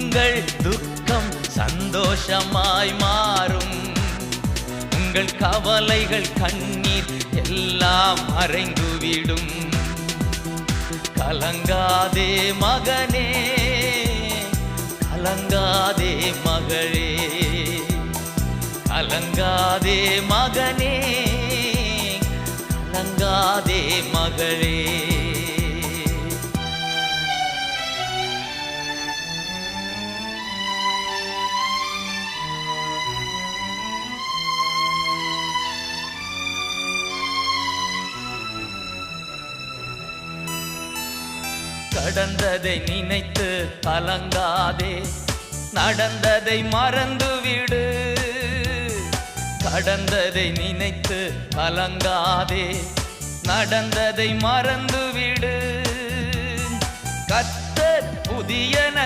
உங்கள் துக்கம் சந்தோஷமாய் மாறும். உங்கள் கவலைகள் கண்ணீர் எல்லாம் மறைந்துவிடும். கலங்காதே மகனே, கலங்காதே மகளே, கலங்காதே மகனே, கலங்காதே மகளே. கடந்ததை நினைத்து கலங்காதே, நடந்ததை மறந்துவிடு. கடந்ததை நினைத்து கலங்காதே, நடந்ததை மறந்துவிடு. கர்த்தர் புதியன